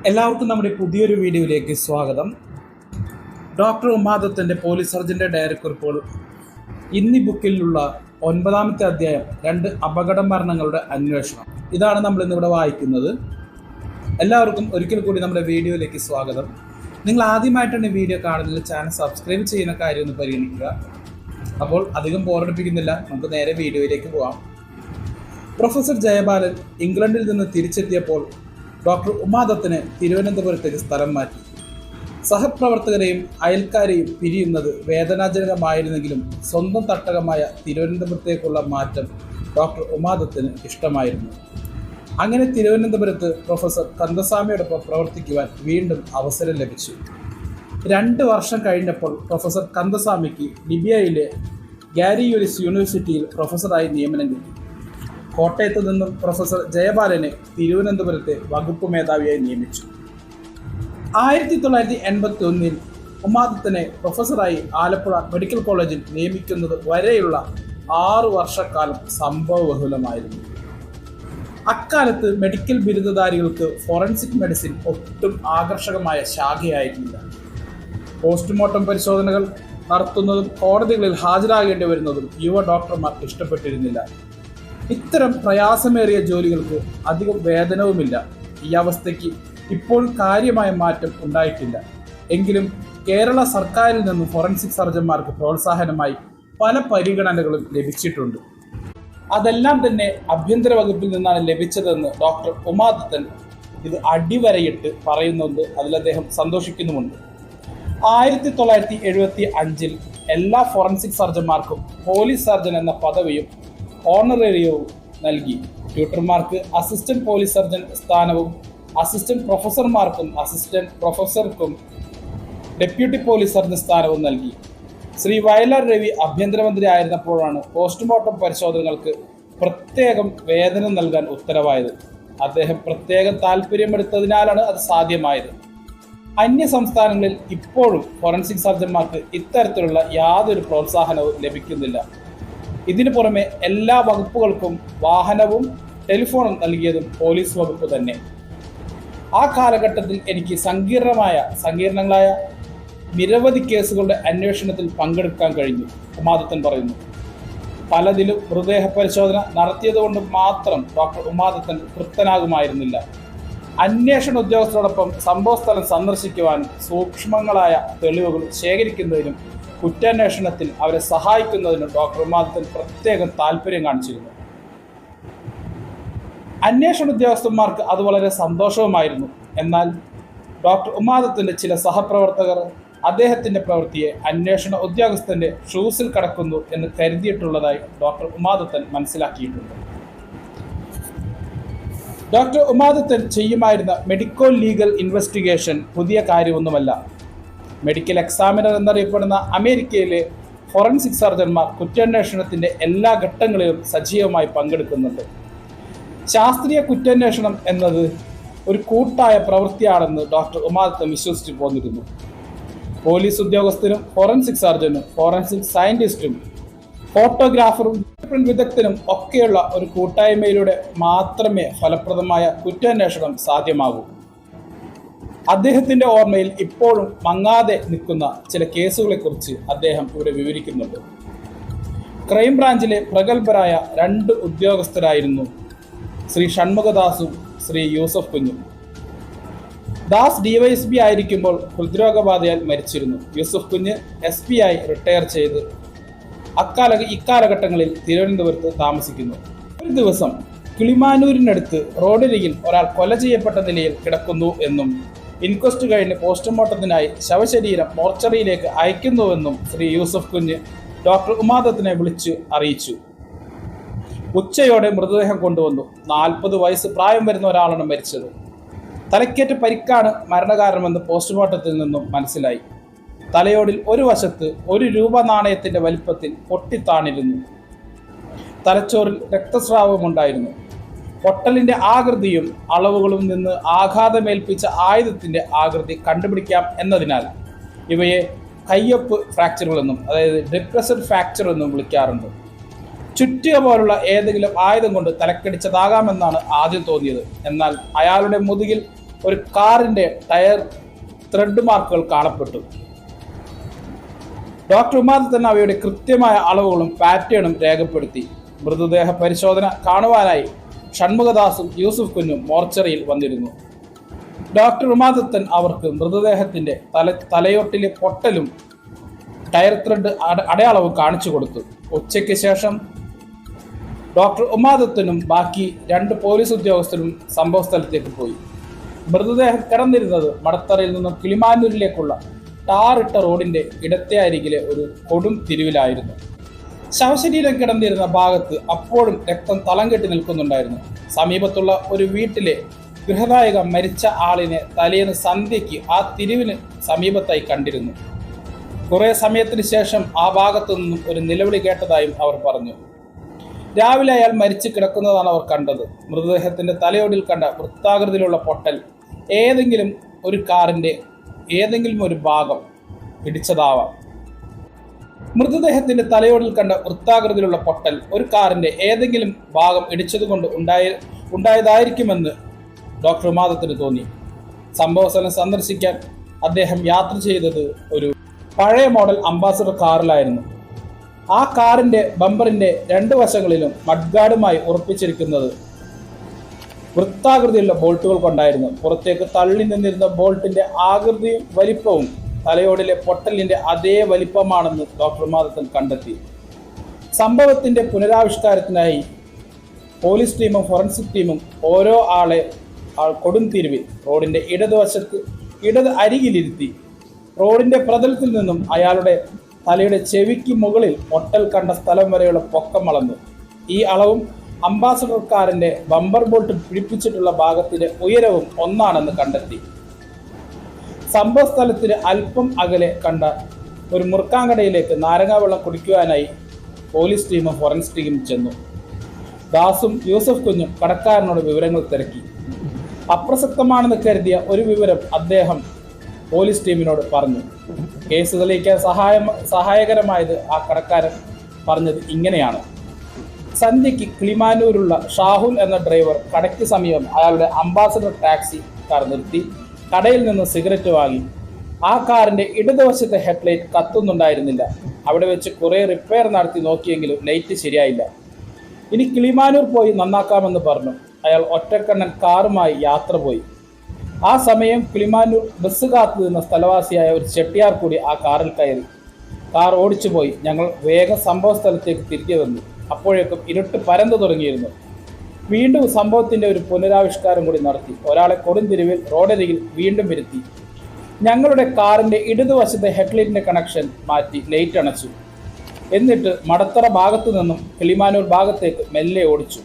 എല്ലാവർക്കും നമ്മുടെ പുതിയൊരു വീഡിയോയിലേക്ക് സ്വാഗതം. ഡോക്ടർ ഉമാദത്തൻ്റെ പോലീസ് സർജൻ്റെ ഡയറി കുറിപ്പുകൾ ഇന്നീ ബുക്കിലുള്ള 9-ാമത്തെ അധ്യായം 2 അപകട മരണങ്ങളുടെ അന്വേഷണം. ഇതാണ് നമ്മൾ ഇന്നിവിടെ വായിക്കുന്നത്. എല്ലാവർക്കും ഒരിക്കൽ കൂടി നമ്മുടെ വീഡിയോയിലേക്ക് സ്വാഗതം. നിങ്ങൾ ആദ്യമായിട്ടാണ് ഈ വീഡിയോ കാണുന്നത്, ചാനൽ സബ്സ്ക്രൈബ് ചെയ്യുന്ന കാര്യം ഒന്ന് പരിഗണിക്കുക. അപ്പോൾ അധികം ബോറടിപ്പിക്കുന്നില്ല, നമുക്ക് നേരെ വീഡിയോയിലേക്ക് പോകാം. പ്രൊഫസർ ജയബാലൻ ഇംഗ്ലണ്ടിൽ നിന്ന് തിരിച്ചെത്തിയപ്പോൾ ഡോക്ടർ ഉമാദത്തനെ തിരുവനന്തപുരത്തേക്ക് സ്ഥലം മാറ്റി. സഹപ്രവർത്തകരെയും അയൽക്കാരെയും പിരിയുന്നത് വേദനാജനകമായിരുന്നെങ്കിലും സ്വന്തം തട്ടകമായ തിരുവനന്തപുരത്തേക്കുള്ള മാറ്റം ഡോക്ടർ ഉമാദത്തിന് ഇഷ്ടമായിരുന്നു. അങ്ങനെ തിരുവനന്തപുരത്ത് പ്രൊഫസർ കന്ദസ്വാമിയോടൊപ്പം പ്രവർത്തിക്കുവാൻ വീണ്ടും അവസരം ലഭിച്ചു. 2 വർഷം കഴിഞ്ഞപ്പോൾ പ്രൊഫസർ കന്ദസ്വാമിക്ക് ലിബിയയിലെ ഗാരിയോലിസ് യൂണിവേഴ്സിറ്റിയിൽ പ്രൊഫസറായി നിയമനം കിട്ടി. കോട്ടയത്ത് നിന്നും പ്രൊഫസർ ജയബാലനെ തിരുവനന്തപുരത്തെ വകുപ്പ് മേധാവിയായി നിയമിച്ചു. 1981 ഉമാദത്തനെ പ്രൊഫസറായി ആലപ്പുഴ മെഡിക്കൽ കോളേജിൽ നിയമിക്കുന്നത് വരെയുള്ള 6 വർഷക്കാലം സംഭവബഹുലമായിരുന്നു. അക്കാലത്ത് മെഡിക്കൽ ബിരുദധാരികൾക്ക് ഫോറൻസിക് മെഡിസിൻ ഒട്ടും ആകർഷകമായ ശാഖയായിരുന്നില്ല. പോസ്റ്റ്മോർട്ടം പരിശോധനകൾ നടത്തുന്നതും കോടതികളിൽ ഹാജരാകേണ്ടി വരുന്നതും യുവ ഡോക്ടർമാർക്ക് ഇഷ്ടപ്പെട്ടിരുന്നില്ല. ഇത്തരം പ്രയാസമേറിയ ജോലികൾക്ക് അധികം വേതനവുമില്ല. ഈ അവസ്ഥയ്ക്ക് ഇപ്പോൾ കാര്യമായ മാറ്റം ഉണ്ടായിട്ടില്ല. എങ്കിലും കേരള സർക്കാരിൽ നിന്നും ഫോറൻസിക് സർജന്മാർക്ക് പ്രോത്സാഹനമായി പല പരിഗണനകളും ലഭിച്ചിട്ടുണ്ട്. അതെല്ലാം തന്നെ ആഭ്യന്തര വകുപ്പിൽ നിന്നാണ് ലഭിച്ചതെന്ന് ഡോക്ടർ ഉമാദത്തൻ ഇത് അടിവരയിട്ട് പറയുന്നുണ്ട്. അതിൽ അദ്ദേഹം സന്തോഷിക്കുന്നുമുണ്ട്. 1975 എല്ലാ ഫോറൻസിക് സർജന്മാർക്കും പോലീസ് സർജൻ എന്ന പദവിയും ഓണറേറിയവും നൽകി. ട്യൂട്ടർമാർക്ക് അസിസ്റ്റന്റ് പോലീസ് സർജൻ സ്ഥാനവും അസിസ്റ്റന്റ് പ്രൊഫസർമാർക്കും അസിസ്റ്റന്റ് പ്രൊഫസർക്കും ഡെപ്യൂട്ടി പോലീസ് സർജൻ സ്ഥാനവും നൽകി. ശ്രീ വയലാർ രവി ആഭ്യന്തരമന്ത്രി ആയിരുന്നപ്പോഴാണ് പോസ്റ്റ്മോർട്ടം പരിശോധനകൾക്ക് പ്രത്യേകം വേതനം നൽകാൻ ഉത്തരവായത്. അദ്ദേഹം പ്രത്യേകം താല്പര്യമെടുത്തതിനാലാണ് അത് സാധ്യമായത്. അന്യ സംസ്ഥാനങ്ങളിൽ ഇപ്പോഴും ഫോറൻസിക് സർജന്മാർക്ക് ഇത്തരത്തിലുള്ള യാതൊരു പ്രോത്സാഹനവും ലഭിക്കുന്നില്ല. ഇതിനു പുറമെ എല്ലാ വകുപ്പുകൾക്കും വാഹനവും ടെലിഫോണും നൽകിയതും പോലീസ് വകുപ്പ് തന്നെ. ആ കാലഘട്ടത്തിൽ എനിക്ക് സങ്കീർണങ്ങളായ നിരവധി കേസുകളുടെ അന്വേഷണത്തിൽ പങ്കെടുക്കാൻ കഴിഞ്ഞു, ഉമാദത്തൻ പറയുന്നു. പലതിലും മൃതദേഹ പരിശോധന നടത്തിയതുകൊണ്ട് മാത്രം ഡോക്ടർ ഉമാദത്തൻ തൃപ്തനാകുമായിരുന്നില്ല. അന്വേഷണ ഉദ്യോഗസ്ഥരോടൊപ്പം സംഭവസ്ഥലം സന്ദർശിക്കുവാനും സൂക്ഷ്മങ്ങളായ തെളിവുകൾ ശേഖരിക്കുന്നതിനും കുറ്റാന്വേഷണത്തിൽ അവരെ സഹായിക്കുന്നതിനും ഡോക്ടർ ഉമാദത്തൻ പ്രത്യേകം താല്പര്യം കാണിച്ചിരുന്നു. അന്വേഷണ ഉദ്യോഗസ്ഥന്മാർക്ക് അത് വളരെ സന്തോഷവുമായിരുന്നു. എന്നാൽ ഡോക്ടർ ഉമാദത്തൻ്റെ ചില സഹപ്രവർത്തകർ അദ്ദേഹത്തിൻ്റെ പ്രവൃത്തിയെ അന്വേഷണ ഉദ്യോഗസ്ഥൻ്റെ ഷൂസിൽ കടക്കുന്നു എന്ന് കരുതിയിട്ടുള്ളതായി ഡോക്ടർ ഉമാദത്തൻ മനസ്സിലാക്കിയിട്ടുണ്ട്. ഡോക്ടർ ഉമാദത്തൻ ചെയ്യുമായിരുന്ന മെഡിക്കോ ലീഗൽ ഇൻവെസ്റ്റിഗേഷൻ പുതിയ കാര്യമൊന്നുമല്ല. മെഡിക്കൽ എക്സാമിനർ എന്നറിയപ്പെടുന്ന അമേരിക്കയിലെ ഫോറൻസിക് സർജന്മാർ കുറ്റാന്വേഷണത്തിൻ്റെ എല്ലാ ഘട്ടങ്ങളിലും സജീവമായി പങ്കെടുക്കുന്നുണ്ട്. ശാസ്ത്രീയ കുറ്റാന്വേഷണം എന്നത് ഒരു കൂട്ടായ പ്രവൃത്തിയാണെന്ന് ഡോക്ടർ ഉമാദത്തൻ വിശ്വസിച്ചു പോന്നിരുന്നു. പോലീസ് ഉദ്യോഗസ്ഥനും ഫോറൻസിക് സർജനും ഫോറൻസിക് സയന്റിസ്റ്റും ഫോട്ടോഗ്രാഫറും വിദഗ്ധനും ഒക്കെയുള്ള ഒരു കൂട്ടായ്മയിലൂടെ മാത്രമേ ഫലപ്രദമായ കുറ്റാന്വേഷണം സാധ്യമാകൂ. അദ്ദേഹത്തിൻ്റെ ഓർമ്മയിൽ ഇപ്പോഴും മങ്ങാതെ നിൽക്കുന്ന ചില കേസുകളെക്കുറിച്ച് അദ്ദേഹം ഇവിടെ വിവരിക്കുന്നുണ്ട്. ക്രൈംബ്രാഞ്ചിലെ പ്രഗത്ഭരായ 2 ഉദ്യോഗസ്ഥരായിരുന്നു ശ്രീ ഷൺമുഖദാസും ശ്രീ യൂസഫ് കുഞ്ഞും. ദാസ് DYSP ആയിരിക്കുമ്പോൾ ഹൃദ്രോഗബാധയാൽ മരിച്ചിരുന്നു. യൂസഫ് കുഞ്ഞ് SP ആയി റിട്ടയർ ചെയ്ത് ഇക്കാലഘട്ടങ്ങളിൽ തിരുവനന്തപുരത്ത് താമസിക്കുന്നു. ഒരു ദിവസം കിളിമാനൂരിനടുത്ത് റോഡരികിൽ ഒരാൾ കൊല ചെയ്യപ്പെട്ട നിലയിൽ കിടക്കുന്നു എന്നും ഇൻക്വസ്റ്റ് കഴിഞ്ഞ് പോസ്റ്റ്മോർട്ടത്തിനായി ശവശരീരം മോർച്ചറിയിലേക്ക് അയക്കുന്നുവെന്നും ശ്രീ യൂസഫ് കുഞ്ഞ് ഡോക്ടർ ഉമാദത്തനെ വിളിച്ച് അറിയിച്ചു. ഉച്ചയോടെ മൃതദേഹം കൊണ്ടുവന്നു. 40 വയസ്സ് പ്രായം വരുന്ന ഒരാളാണ് മരിച്ചത്. തലക്കേറ്റ പരിക്കാണ് മരണകാരണമെന്ന് പോസ്റ്റ്മോർട്ടത്തിൽ നിന്നും മനസ്സിലായി. തലയോടിൽ ഒരു വശത്ത് 1 രൂപ നാണയത്തിൻ്റെ വലിപ്പത്തിൽ പൊട്ടിത്താണിരുന്നു. തലച്ചോറിൽ രക്തസ്രാവമുണ്ടായിരുന്നു. പൊട്ടലിൻ്റെ ആകൃതിയും അളവുകളും നിന്ന് ആഘാതമേൽപ്പിച്ച ആയുധത്തിൻ്റെ ആകൃതി കണ്ടുപിടിക്കാം എന്നതിനാൽ ഇവയെ കയ്യൊപ്പ് ഫ്രാക്ചറുകളെന്നും അതായത് ഡിപ്രസ്ഡ് ഫ്രാക്ചർ എന്നും വിളിക്കാറുണ്ട്. ചുറ്റിക പോലുള്ള ഏതെങ്കിലും ആയുധം കൊണ്ട് തലക്കടിച്ചതാകാമെന്നാണ് ആദ്യം തോന്നിയത്. എന്നാൽ അയാളുടെ മുതുകിൽ ഒരു കാറിൻ്റെ ടയർ ത്രെഡ് മാർക്കുകൾ കാണപ്പെട്ടു. ഡോക്ടർ ഉമാദത്തൻ അവയുടെ കൃത്യമായ അളവുകളും പാറ്റേണും രേഖപ്പെടുത്തി. മൃതദേഹ പരിശോധന കാണുവാനായി ഷൺമുഖദാസും യൂസുഫ് കുഞ്ഞും മോർച്ചറിയിൽ വന്നിരുന്നു. ഡോക്ടർ ഉമാദത്തൻ അവർക്ക് മൃതദേഹത്തിൻ്റെ തലയോട്ടിലെ പൊട്ടലും ടയർ ത്രെഡ് അടയാളവും കാണിച്ചു കൊടുത്തു. ഉച്ചയ്ക്ക് ശേഷം ഡോക്ടർ ഉമാദത്തനും ബാക്കി 2 പോലീസ് ഉദ്യോഗസ്ഥരും സംഭവ സ്ഥലത്തേക്ക് പോയി. മൃതദേഹം കിടന്നിരുന്നത് മടത്തറയിൽ നിന്നും കിളിമാനൂരിലേക്കുള്ള ടാറിട്ട റോഡിന്റെ ഇടത്തെ അരികിലെ ഒരു കൊടും തിരിവിലായിരുന്നു. ശവശരീരം കിടന്നിരുന്ന ഭാഗത്ത് അപ്പോഴും രക്തം തളം കെട്ടി നിൽക്കുന്നുണ്ടായിരുന്നു. സമീപത്തുള്ള ഒരു വീട്ടിലെ ഗൃഹനായിക മരിച്ച ആളിനെ തലേന്ന് സന്ധ്യയ്ക്ക് ആ തിരിവിന് സമീപത്തായി കണ്ടിരുന്നു. കുറെ സമയത്തിന് ശേഷം ആ ഭാഗത്തു നിന്നും ഒരു നിലവിളി കേട്ടതായും അവർ പറഞ്ഞു. രാവിലെ അയാൾ മരിച്ചു കിടക്കുന്നതാണ് അവർ കണ്ടത്. മൃതദേഹത്തിന്റെ തലയോടിൽ കണ്ട വൃത്താകൃതിയിലുള്ള പൊട്ടൽ ഏതെങ്കിലും ഒരു കാറിന്റെ ഏതെങ്കിലും ഒരു ഭാഗം ഇടിച്ചതാവാം. മൃതദേഹത്തിന്റെ തലയോടിൽ കണ്ട വൃത്താകൃതിയിലുള്ള പൊട്ടൽ ഒരു കാറിന്റെ ഏതെങ്കിലും ഭാഗം ഇടിച്ചതുകൊണ്ട് ഉണ്ടായതായിരിക്കുമെന്ന് ഡോക്ടർ ഉമാദത്തിന് തോന്നി. സംഭവസ്ഥലം സന്ദർശിക്കാൻ അദ്ദേഹം യാത്ര ചെയ്തത് ഒരു പഴയ മോഡൽ അംബാസഡർ കാറിലായിരുന്നു. ആ കാറിന്റെ ബമ്പറിന്റെ 2 വശങ്ങളിലും മഡ്ഗാർഡുമായി ഉറപ്പിച്ചിരിക്കുന്നത് വൃത്താകൃതിയുള്ള ബോൾട്ടുകൾ കൊണ്ടായിരുന്നു. പുറത്തേക്ക് തള്ളി നിന്നിരുന്ന ബോൾട്ടിന്റെ ആകൃതിയും വലിപ്പവും തലയോടിലെ പൊട്ടലിന്റെ അതേ വലിപ്പമാണെന്ന് ഡോക്ടർ ഉമാദത്തൻ കണ്ടെത്തി. സംഭവത്തിന്റെ പുനരാവിഷ്കാരത്തിനായി പോലീസ് ടീമും ഫോറൻസിക് ടീമും ഓരോ ആളെ കൊടുംതിരിവിൽ റോഡിന്റെ ഇടത് അരികിലിരുത്തി. റോഡിന്റെ പ്രതലത്തിൽ നിന്നും അയാളുടെ തലയുടെ ചെവിക്ക് മുകളിൽ പൊട്ടൽ കണ്ട സ്ഥലം വരെയുള്ള പൊക്കം അളന്നു. ഈ അളവും അംബാസഡർ കാറിന്റെ ബമ്പർ ബോൾട്ട് പിടിപ്പിച്ചിട്ടുള്ള ഭാഗത്തിന്റെ ഉയരവും ഒന്നാണെന്ന് കണ്ടെത്തി. സംഭവ സ്ഥലത്തിന് അല്പം അകലെ കണ്ട ഒരു മുറുക്കാങ്കടയിലേക്ക് നാരങ്ങാ വെള്ളം കുടിക്കുവാനായി പോലീസ് ടീമും ഫോറൻസിക് ടീമും ചെന്നു. ദാസും യൂസഫ് കുഞ്ഞും കടക്കാരനോട് വിവരങ്ങൾ തിരക്കി. അപ്രസക്തമാണെന്ന് കരുതിയ ഒരു വിവരം അദ്ദേഹം പോലീസ് ടീമിനോട് പറഞ്ഞു. കേസ് തെളിയിക്കാൻ സഹായകരമായത് ആ കടക്കാരൻ പറഞ്ഞത് ഇങ്ങനെയാണ്. സന്ധ്യയ്ക്ക് കിളിമാനൂരുള്ള ഷാഹുൽ എന്ന ഡ്രൈവർ കടയ്ക്ക് സമീപം അയാളുടെ അംബാസഡർ ടാക്സി കാർ നിർത്തി കടയിൽ നിന്ന് സിഗരറ്റ് വാങ്ങി. ആ കാറിന്റെ ഇടതുവശത്തെ ഹെഡ്ലൈറ്റ് കത്തുന്നുണ്ടായിരുന്നില്ല. അവിടെ വെച്ച് കുറേ റിപ്പയർ നടത്തി നോക്കിയെങ്കിലും ലൈറ്റ് ശരിയായില്ല. ഇനി കിളിമാനൂർ പോയി നന്നാക്കാമെന്ന് പറഞ്ഞു. അയാൾ ഒറ്റക്കണ്ണൻ കാറുമായി യാത്ര പോയി. ആ സമയം കിളിമാനൂർ ബസ് കാത്തു നിന്ന സ്ഥലവാസിയായ ഒരു ചെട്ടിയാർ കൂടി ആ കാറിൽ കയറി. കാർ ഓടിച്ചു പോയി. ഞങ്ങൾ വേഗം സംഭവ സ്ഥലത്തേക്ക് തിരികെ വന്നു. അപ്പോഴേക്കും ഇരുട്ട് പരന്നു തുടങ്ങിയിരുന്നു. വീണ്ടും സംഭവത്തിന്റെ ഒരു പുനരാവിഷ്കാരം കൂടി നടത്തി. ഒരാളെ കൊടുംതിരിവിൽ റോഡരികിൽ വീണ്ടും വരുത്തി. ഞങ്ങളുടെ കാറിന്റെ ഇടതുവശത്തെ ഹെഡ്ലൈറ്റിന്റെ കണക്ഷൻ മാറ്റി ലൈറ്റ് അണച്ചു. എന്നിട്ട് മടത്തറ ഭാഗത്തു നിന്നും കിളിമാനൂർ ഭാഗത്തേക്ക് മെല്ലെ ഓടിച്ചു.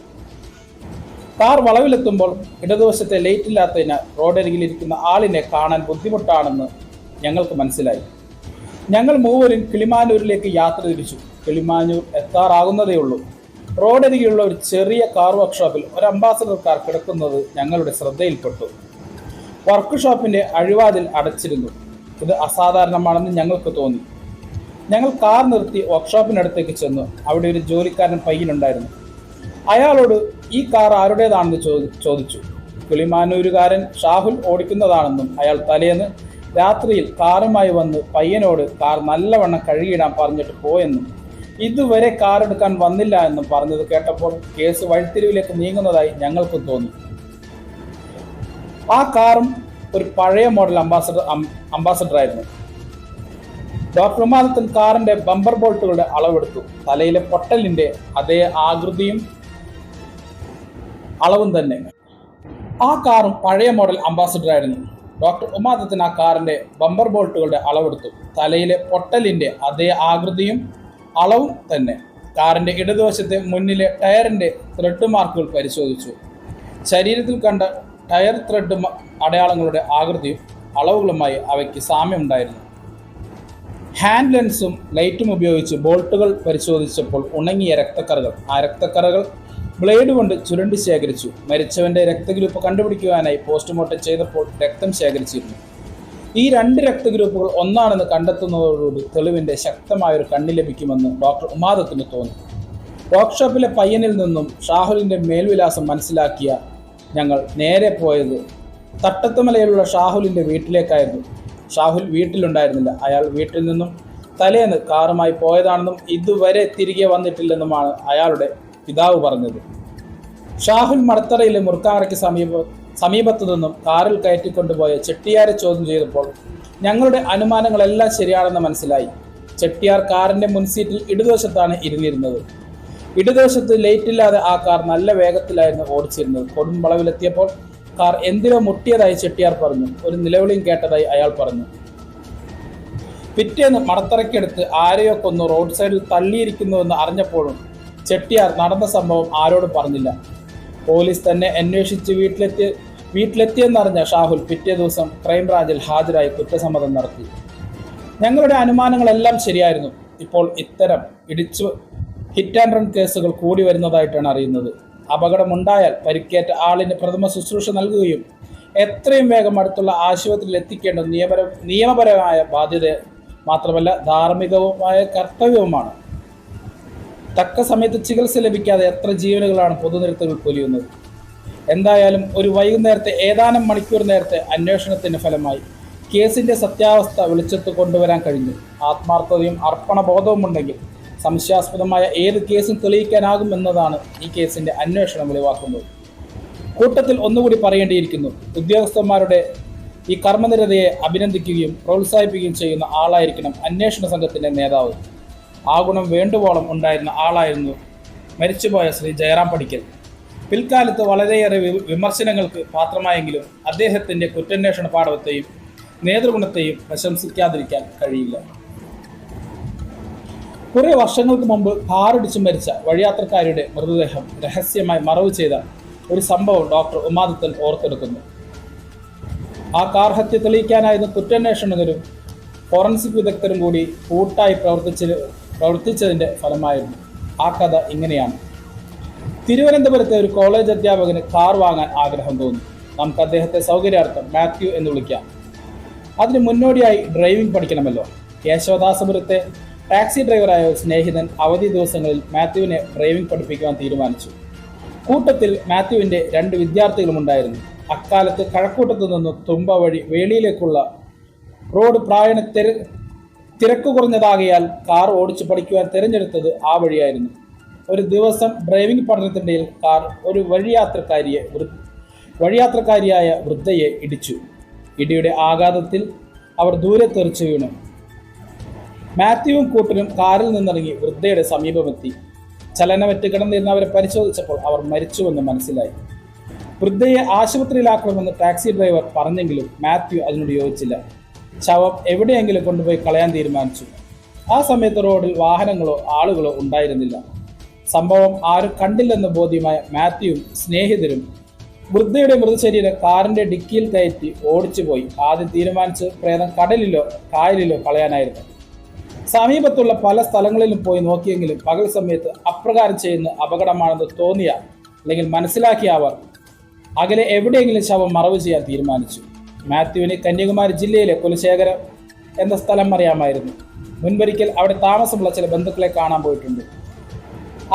കാർ വളവിലെത്തുമ്പോൾ ഇടതുവശത്തെ ലൈറ്റ് ഇല്ലാത്തതിനാൽ റോഡരികിലിരിക്കുന്ന ആളിനെ കാണാൻ ബുദ്ധിമുട്ടാണെന്ന് ഞങ്ങൾക്ക് മനസ്സിലായി. ഞങ്ങൾ മൂവരും കിളിമാനൂരിലേക്ക് യാത്ര തിരിച്ചു. കിളിമാനൂർ എത്താറാകുന്നതേ ഉള്ളൂ. റോഡരികിലുള്ള ഒരു ചെറിയ കാർ വർക്ക്ഷോപ്പിൽ ഒരു അംബാസഡർ കാർ കിടക്കുന്നത് ഞങ്ങളുടെ ശ്രദ്ധയിൽപ്പെട്ടു. വർക്ക്ഷോപ്പിന്റെ അഴിവാതിൽ അടച്ചിരുന്നു. ഇത് അസാധാരണമാണെന്ന് ഞങ്ങൾക്ക് തോന്നി. ഞങ്ങൾ കാർ നിർത്തി വർക്ക്ഷോപ്പിനടുത്തേക്ക് ചെന്നു. അവിടെ ഒരു ജോലിക്കാരൻ പയ്യനുണ്ടായിരുന്നു. അയാളോട് ഈ കാർ ആരുടേതാണെന്ന് ചോദിച്ചു. കിളിമാനൂരുകാരൻ ഷാഹുൽ ഓടിക്കുന്നതാണെന്നും അയാൾ തലേന്ന് രാത്രിയിൽ കാറുമായി വന്ന് പയ്യനോട് കാർ നല്ലവണ്ണം കഴുകിയിടാൻ പറഞ്ഞിട്ട് പോയെന്നും ഇതുവരെ കാർ എടുക്കാൻ വന്നില്ല എന്നും പറഞ്ഞത് കേട്ടപ്പോൾ കേസ് വഴിത്തിരിവിലേക്ക് നീങ്ങുന്നതായി ഞങ്ങൾക്കും തോന്നി. ആ കാറും ഒരു പഴയ മോഡൽ അംബാസഡർ ആയിരുന്നു. ഡോക്ടർ ഉമാദത്തൻ കാറിന്റെ ബമ്പർ ബോൾട്ടുകളുടെ അളവെടുത്തു. തലയിലെ പൊട്ടലിന്റെ അതേ ആകൃതിയും അളവും തന്നെ. ആ കാറും പഴയ മോഡൽ അംബാസഡർ ആയിരുന്നു. ഡോക്ടർ ഉമാദത്തൻ ആ കാറിന്റെ ബമ്പർ ബോൾട്ടുകളുടെ അളവെടുത്തു. തലയിലെ പൊട്ടലിന്റെ അതേ ആകൃതിയും അളവും തന്നെ. കാറിന്റെ ഇടതുവശത്തെ മുന്നിലെ ടയറിന്റെ ത്രെഡ് മാർക്കുകൾ പരിശോധിച്ചു. ശരീരത്തിൽ കണ്ട ടയർ ത്രെഡ് അടയാളങ്ങളുടെ ആകൃതിയും അളവുകളുമായി അവയ്ക്ക് സാമ്യമുണ്ടായിരുന്നു. ഹാൻഡ് ലെൻസും ലൈറ്റും ഉപയോഗിച്ച് ബോൾട്ടുകൾ പരിശോധിച്ചപ്പോൾ ഉണങ്ങിയ രക്തക്കറകൾ. ആ രക്തക്കറകൾ ബ്ലേഡ് കൊണ്ട് ചുരണ്ടി ശേഖരിച്ചു. മരിച്ചവന്റെ രക്തഗ്രൂപ്പ് കണ്ടുപിടിക്കുവാനായി പോസ്റ്റ്മോർട്ടം ചെയ്തപ്പോൾ രക്തം ശേഖരിച്ചിരുന്നു. ഈ 2 രക്തഗ്രൂപ്പുകൾ ഒന്നാണെന്ന് കണ്ടെത്തുന്നതോടുകൂടി തെളിവിന്റെ ശക്തമായൊരു കണ്ണി ലഭിക്കുമെന്ന് ഡോക്ടർ ഉമാദത്തിന് തോന്നി. വർക്ക്ഷോപ്പിലെ പയ്യനിൽ നിന്നും ഷാഹുലിന്റെ മേൽവിലാസം മനസ്സിലാക്കിയ ഞങ്ങൾ നേരെ പോയത് തട്ടത്തുമലയിലുള്ള ഷാഹുലിൻ്റെ വീട്ടിലേക്കായിരുന്നു. ഷാഹുൽ വീട്ടിലുണ്ടായിരുന്നില്ല. അയാൾ വീട്ടിൽ നിന്നും തലേന്ന് കാറുമായി പോയതാണെന്നും ഇതുവരെ തിരികെ വന്നിട്ടില്ലെന്നുമാണ് അയാളുടെ പിതാവ് പറഞ്ഞത്. ഷാഹുൽ മടത്തറയിലെ മുറുക്കാറയ്ക്ക് സമീപത്തു നിന്നും കാറിൽ കയറ്റിക്കൊണ്ടുപോയ ചെട്ടിയാരെ ചോദ്യം ചെയ്തപ്പോൾ ഞങ്ങളുടെ അനുമാനങ്ങളെല്ലാം ശരിയാണെന്ന് മനസ്സിലായി. ചെട്ടിയാർ കാറിൻ്റെ മുൻസീറ്റിൽ ഇടതുവശത്താണ് ഇരുന്നിരുന്നത്. ഇടതുവശത്ത് ലൈറ്റില്ലാതെ ആ കാർ നല്ല വേഗത്തിലായിരുന്നു ഓടിച്ചിരുന്നത്. കൊടും വളവിലെത്തിയപ്പോൾ കാർ എന്തിനോ മുട്ടിയതായി ചെട്ടിയാർ പറഞ്ഞു. ഒരു നിലവിളിയും കേട്ടതായി അയാൾ പറഞ്ഞു. പിറ്റേന്ന് മടത്തറയ്ക്കടുത്ത് ആരെയോ കൊന്നു റോഡ് സൈഡിൽ തള്ളിയിരിക്കുന്നുവെന്ന് അറിഞ്ഞപ്പോഴും ചെട്ടിയാർ നടന്ന സംഭവം ആരോടും പറഞ്ഞില്ല. പോലീസ് തന്നെ അന്വേഷിച്ച് വീട്ടിലെത്തിയെന്നറിഞ്ഞ ഷാഹുൽ പിറ്റേ ദിവസം ക്രൈംബ്രാഞ്ചിൽ ഹാജരായി കുറ്റസമ്മതം നടത്തി. ഞങ്ങളുടെ അനുമാനങ്ങളെല്ലാം ശരിയായിരുന്നു. ഇപ്പോൾ ഇത്തരം ഹിറ്റ് ആൻഡ് റൺ കേസുകൾ കൂടി വരുന്നതായിട്ടാണ് അറിയുന്നത്. അപകടമുണ്ടായാൽ പരിക്കേറ്റ ആളിന് പ്രഥമ ശുശ്രൂഷ നൽകുകയും എത്രയും വേഗം അടുത്തുള്ള ആശുപത്രിയിൽ എത്തിക്കേണ്ട നിയമപരമായ ബാധ്യത മാത്രമല്ല ധാർമ്മികവുമായ കർത്തവ്യവുമാണ്. തക്ക സമയത്ത് ചികിത്സ ലഭിക്കാതെ എത്ര ജീവനുകളാണ് പൊതുനിരത്തുകൾ പൊലിയുന്നത്. എന്തായാലും ഒരു വൈകുന്നേരത്തെ ഏതാനും മണിക്കൂർ നേരത്തെ അന്വേഷണത്തിൻ്റെ ഫലമായി കേസിൻ്റെ സത്യാവസ്ഥ വെളിച്ചത്ത് കൊണ്ടുവരാൻ കഴിഞ്ഞു. ആത്മാർത്ഥതയും അർപ്പണബോധവും ഉണ്ടെങ്കിൽ സംശയാസ്പദമായ ഏത് കേസും തെളിയിക്കാനാകും എന്നതാണ് ഈ കേസിൻ്റെ അന്വേഷണം വെളിവാക്കുന്നത്. കൂട്ടത്തിൽ ഒന്നുകൂടി പറയേണ്ടിയിരിക്കുന്നു, ഉദ്യോഗസ്ഥന്മാരുടെ ഈ കർമ്മനിരതയെ അഭിനന്ദിക്കുകയും പ്രോത്സാഹിപ്പിക്കുകയും ചെയ്യുന്ന ആളായിരിക്കണം അന്വേഷണ സംഘത്തിൻ്റെ നേതാവ്. ആ ഗുണം വേണ്ടുവോളം ഉണ്ടായിരുന്ന ആളായിരുന്നു മരിച്ചുപോയ ശ്രീ ജയറാം പടിക്കൽ. പിൽക്കാലത്ത് വളരെയേറെ വിമർശനങ്ങൾക്ക് പാത്രമായെങ്കിലും അദ്ദേഹത്തിൻ്റെ കുറ്റാന്വേഷണ പാടവത്തെയും നേതൃഗുണത്തെയും പ്രശംസിക്കാതിരിക്കാൻ കഴിയില്ല. കുറേ വർഷങ്ങൾക്ക് മുമ്പ് കാറിടിച്ച് മരിച്ച വഴിയാത്രക്കാരുടെ മൃതദേഹം രഹസ്യമായി മറവ് ചെയ്ത ഒരു സംഭവം ഡോക്ടർ ഉമാദത്തൻ ഓർത്തെടുക്കുന്നു. ആ കാർ ഹത്യ തെളിയിക്കാനായിരുന്ന കുറ്റാന്വേഷകരും ഫോറൻസിക് വിദഗ്ധരും കൂടി കൂട്ടായി പ്രവർത്തിച്ചതിൻ്റെ ഫലമായിരുന്നു. ആ കഥ ഇങ്ങനെയാണ്. തിരുവനന്തപുരത്തെ ഒരു കോളേജ് അധ്യാപകന് കാർ വാങ്ങാൻ ആഗ്രഹം തോന്നി. നമുക്ക് അദ്ദേഹത്തെ സൗകര്യാർത്ഥം മാത്യു എന്ന് വിളിക്കാം. അതിന് മുന്നോടിയായി ഡ്രൈവിംഗ് പഠിക്കണമല്ലോ. കേശവദാസപുരത്തെ ടാക്സി ഡ്രൈവറായ സ്നേഹിതൻ അവധി ദിവസങ്ങളിൽ മാത്യുവിനെ ഡ്രൈവിംഗ് പഠിപ്പിക്കുവാൻ തീരുമാനിച്ചു. കൂട്ടത്തിൽ മാത്യുവിൻ്റെ 2 വിദ്യാർത്ഥികളും ഉണ്ടായിരുന്നു. അക്കാലത്ത് കഴക്കൂട്ടത്തു നിന്ന് തുമ്പ വഴി വേളിയിലേക്കുള്ള റോഡ് പ്രായണ തിരക്ക് കുറഞ്ഞതാകിയാൽ കാർ ഓടിച്ചു പഠിക്കുവാൻ തിരഞ്ഞെടുത്തത് ആ വഴിയായിരുന്നു. ഒരു ദിവസം ഡ്രൈവിംഗ് പഠനത്തിനിടയിൽ കാർ ഒരു വഴിയാത്രക്കാരിയായ വൃദ്ധയെ ഇടിച്ചു. ഇടിയുടെ ആഘാതത്തിൽ അവർ ദൂരെ തെറിച്ചു വീണു. മാത്യുവും കൂട്ടരും കാറിൽ നിന്നിറങ്ങി വൃദ്ധയുടെ സമീപമെത്തി. ചലനമറ്റ് കിടന്നിരുന്നവരെ പരിശോധിച്ചപ്പോൾ അവർ മരിച്ചുവെന്ന് മനസ്സിലായി. വൃദ്ധയെ ആശുപത്രിയിലാക്കണമെന്ന് ടാക്സി ഡ്രൈവർ പറഞ്ഞെങ്കിലും മാത്യു അതിനോട് യോജിച്ചില്ല. ശവം എവിടെയെങ്കിലും കൊണ്ടുപോയി കളയാൻ തീരുമാനിച്ചു. ആ സമയത്ത് റോഡിൽ വാഹനങ്ങളോ ആളുകളോ ഉണ്ടായിരുന്നില്ല. സംഭവം ആരും കണ്ടില്ലെന്ന് ബോധ്യമായ മാത്യുവും സ്നേഹിതരും വൃദ്ധയുടെ മൃതശരീരം കാറിൻ്റെ ഡിക്കിയിൽ കയറ്റി ഓടിച്ചുപോയി. ആദ്യം തീരുമാനിച്ച് പ്രേതം കടലിലോ കായലിലോ കളയാനായിരുന്നു. സമീപത്തുള്ള പല സ്ഥലങ്ങളിലും പോയി നോക്കിയെങ്കിലും പകൽ സമയത്ത് അപ്രകാരം ചെയ്യുന്ന അപകടമാണെന്ന് തോന്നിയ അല്ലെങ്കിൽ മനസ്സിലാക്കിയ അവർ അകലെ എവിടെയെങ്കിലും ശവം മറവ് ചെയ്യാൻ തീരുമാനിച്ചു. മാത്യുവിന് കന്യാകുമാരി ജില്ലയിലെ കുലശേഖരം എന്ന സ്ഥലം അറിയാമായിരുന്നു. മുൻപൊരിക്കൽ അവിടെ താമസമുള്ള ചില ബന്ധുക്കളെ കാണാൻ പോയിട്ടുണ്ട്.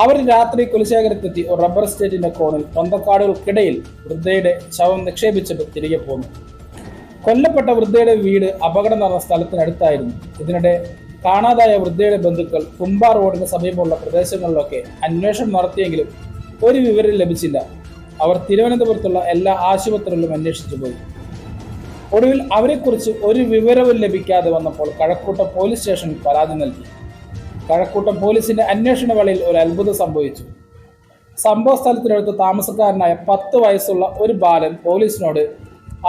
അവർ രാത്രി കുലശേഖരത്തെത്തി ഒരു റബ്ബർ എസ്റ്റേറ്റിന്റെ കോണിൽ പൊന്തക്കാടുകൾക്കിടയിൽ വൃദ്ധയുടെ ശവം നിക്ഷേപിച്ചിട്ട് തിരികെ പോന്നു. കൊല്ലപ്പെട്ട വൃദ്ധയുടെ വീട് അപകടം നടന്ന സ്ഥലത്തിനടുത്തായിരുന്നു. ഇതിനിടെ കാണാതായ വൃദ്ധയുടെ ബന്ധുക്കൾ കുമ്പാർ റോഡിന് സമീപമുള്ള പ്രദേശങ്ങളിലൊക്കെ അന്വേഷണം നടത്തിയെങ്കിലും ഒരു വിവരം ലഭിച്ചില്ല. അവർ തിരുവനന്തപുരത്തുള്ള എല്ലാ ആശുപത്രികളിലും അന്വേഷിച്ചു പോയി. ഒടുവിൽ അവരെക്കുറിച്ച് ഒരു വിവരവും ലഭിക്കാതെ വന്നപ്പോൾ കഴക്കൂട്ടം പോലീസ് സ്റ്റേഷനിൽ പരാതി നൽകി. കഴക്കൂട്ടം പോലീസിന്റെ അന്വേഷണ വേളയിൽ ഒരു അത്ഭുതം സംഭവിച്ചു. സംഭവ സ്ഥലത്തിനടുത്ത് താമസക്കാരനായ 10 വയസ്സുള്ള ഒരു ബാലൻ പോലീസിനോട്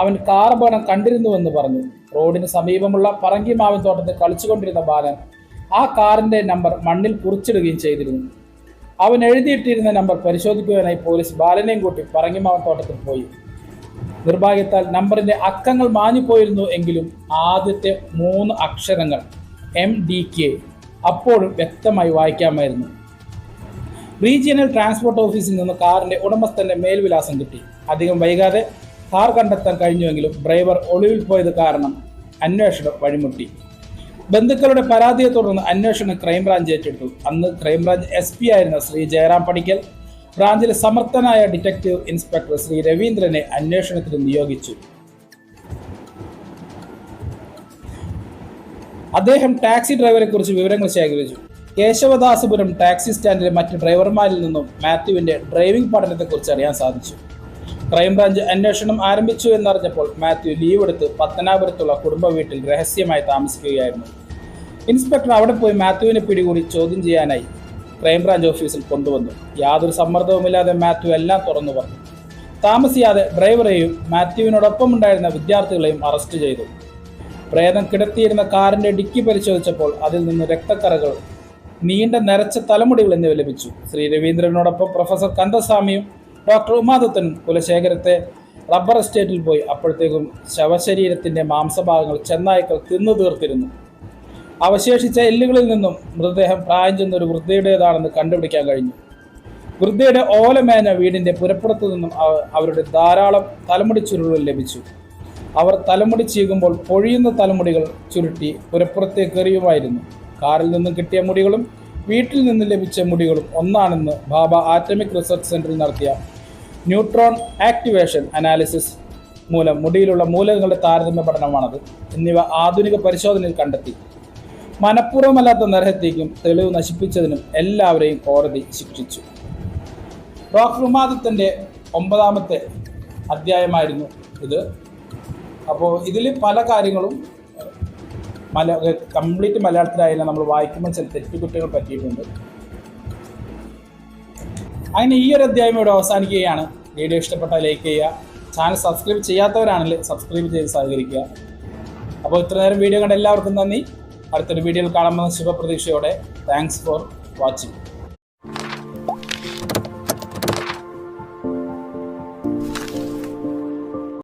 അവൻ കാർ അപകടം കണ്ടിരുന്നുവെന്ന് പറഞ്ഞു. റോഡിന് സമീപമുള്ള പറങ്കിമാവിൻ തോട്ടത്തിൽ കളിച്ചുകൊണ്ടിരുന്ന ബാലൻ ആ കാറിന്റെ നമ്പർ മണ്ണിൽ കുറിച്ചിടുകയും ചെയ്തിരുന്നു. അവൻ എഴുതിയിട്ടിരുന്ന നമ്പർ പരിശോധിക്കുവാനായി പോലീസ് ബാലനെയും കൂട്ടി പറങ്കിമാവിൻ തോട്ടത്തിൽ പോയി. നിർഭാഗ്യത്താൽ നമ്പറിന്റെ അക്കങ്ങൾ മാഞ്ഞുപോയിരുന്നു എങ്കിലും ആദ്യത്തെ 3 അക്ഷരങ്ങൾ MDK അപ്പോഴും വ്യക്തമായി വായിക്കാമായിരുന്നു. റീജിയണൽ ട്രാൻസ്പോർട്ട് ഓഫീസിൽ നിന്ന് കാറിന്റെ ഉടമസ്ഥന്റെ മേൽവിലാസം കിട്ടി. അധികം വൈകാതെ കാർ കണ്ടെത്താൻ കഴിഞ്ഞുവെങ്കിലും ഡ്രൈവർ ഒളിവിൽ പോയത് കാരണം അന്വേഷണം വഴിമുട്ടി. ബന്ധുക്കളുടെ പരാതിയെ തുടർന്ന് അന്വേഷണം ക്രൈംബ്രാഞ്ച് ഏറ്റെടുത്തു. അന്ന് ക്രൈംബ്രാഞ്ച് SP ആയിരുന്ന ശ്രീ ജയറാം പടിക്കൽ ബ്രാഞ്ചിലെ സമർത്ഥനായ ഡിറ്റക്റ്റീവ് ഇൻസ്പെക്ടർ ശ്രീ രവീന്ദ്രനെ അന്വേഷണത്തിന് നിയോഗിച്ചു. അദ്ദേഹം ടാക്സി ഡ്രൈവറെക്കുറിച്ച് വിവരങ്ങൾ ശേഖരിച്ചു. കേശവദാസപുരം ടാക്സി സ്റ്റാൻഡിലെ മറ്റ് ഡ്രൈവർമാരിൽ നിന്നും മാത്യുവിന്റെ ഡ്രൈവിംഗ് പഠനത്തെക്കുറിച്ച് അറിയാൻ സാധിച്ചു. ക്രൈംബ്രാഞ്ച് അന്വേഷണം ആരംഭിച്ചു എന്നറിഞ്ഞപ്പോൾ മാത്യു ലീവ് എടുത്ത് പത്തനാപുരത്തുള്ള കുടുംബ വീട്ടിൽ രഹസ്യമായി താമസിക്കുകയായിരുന്നു. ഇൻസ്പെക്ടർ അവിടെ പോയി മാത്യുവിനെ പിടികൂടി ചോദ്യം ചെയ്യാനായി ക്രൈംബ്രാഞ്ച് ഓഫീസിൽ കൊണ്ടുവന്നു. യാതൊരു സമ്മർദ്ദവുമില്ലാതെ മാത്യു എല്ലാം തുറന്നു പറഞ്ഞു. താമസിയാതെ ഡ്രൈവറെയും മാത്യുവിനോടൊപ്പം ഉണ്ടായിരുന്ന വിദ്യാർത്ഥികളെയും അറസ്റ്റ് ചെയ്തു. പ്രേതം കിടത്തിയിരുന്ന കാറിന്റെ ഡിക്കി പരിശോധിച്ചപ്പോൾ അതിൽ നിന്ന് രക്തക്കറകൾ, നീണ്ട നരച്ച തലമുടികൾ എന്നിവ ലഭിച്ചു. ശ്രീ രവീന്ദ്രനോടൊപ്പം പ്രൊഫസർ കന്ദസ്വാമിയും ഡോക്ടർ ഉമാദത്തനും കുലശേഖരത്തെ റബ്ബർ എസ്റ്റേറ്റിൽ പോയി. അപ്പോഴത്തേക്കും ശവശരീരത്തിന്റെ മാംസഭാഗങ്ങൾ ചെന്നായ്ക്കൾ തിന്നു തീർത്തിരുന്നു. അവശേഷിച്ച എല്ലുകളിൽ നിന്നും മൃതദേഹം പ്രായം ചെന്ന ഒരു വൃദ്ധയുടേതാണെന്ന് കണ്ടുപിടിക്കാൻ കഴിഞ്ഞു. വൃദ്ധയുടെ ഓലമേഞ്ഞ വീടിന്റെ പുരപ്പുറത്തു നിന്നും അവരുടെ ധാരാളം തലമുടി ചുരുളുകൾ ലഭിച്ചു. അവർ തലമുടി ചീകുമ്പോൾ പൊഴിയുന്ന തലമുടികൾ ചുരുട്ടി പുരപ്പുറത്തേക്ക് എറിയുമായിരുന്നു. കാറിൽ നിന്നും കിട്ടിയ മുടികളും വീട്ടിൽ നിന്ന് ലഭിച്ച മുടികളും ഒന്നാണെന്ന് ഭാഭ ആറ്റമിക് റിസർച്ച് സെന്ററിൽ നടത്തിയ ന്യൂട്രോൺ ആക്ടിവേഷൻ അനാലിസിസ് മൂലം മുടിയിലുള്ള മൂലകങ്ങളുടെ താരതമ്യ പഠനമാണത് എന്നിവ ആധുനിക പരിശോധനയിൽ കണ്ടെത്തി. മനഃപൂർവ്വമല്ലാത്ത നരഹത്യയ്ക്കും തെളിവ് നശിപ്പിച്ചതിനും എല്ലാവരെയും കോടതി ശിക്ഷിച്ചു. ഡോക്ടർ ഉമാദത്തൻ്റെ 9ാമത്തെ അധ്യായമായിരുന്നു ഇത്. അപ്പോൾ ഇതിൽ പല കാര്യങ്ങളും കംപ്ലീറ്റ് മലയാളത്തിലായാലും നമ്മൾ വായിക്കുമ്പോൾ ചില തെറ്റുകുറ്റങ്ങൾ പറ്റിയിട്ടുണ്ട്. അങ്ങനെ ഈ ഒരു അധ്യായം ഇവിടെ അവസാനിക്കുകയാണ്. വീഡിയോ ഇഷ്ടപ്പെട്ടാൽ ലൈക്ക് ചെയ്യുക, ചാനൽ സബ്സ്ക്രൈബ് ചെയ്യാത്തവരാണെങ്കിൽ സബ്സ്ക്രൈബ് ചെയ്ത് സഹകരിക്കുക. അപ്പോൾ ഇത്ര നേരം വീഡിയോ കണ്ട എല്ലാവർക്കും നന്ദി. അടുത്തൊരു വീഡിയോയിൽ കാണുമ്പോൾ ശുഭപ്രതീക്ഷയോടെ. Thanks for watching.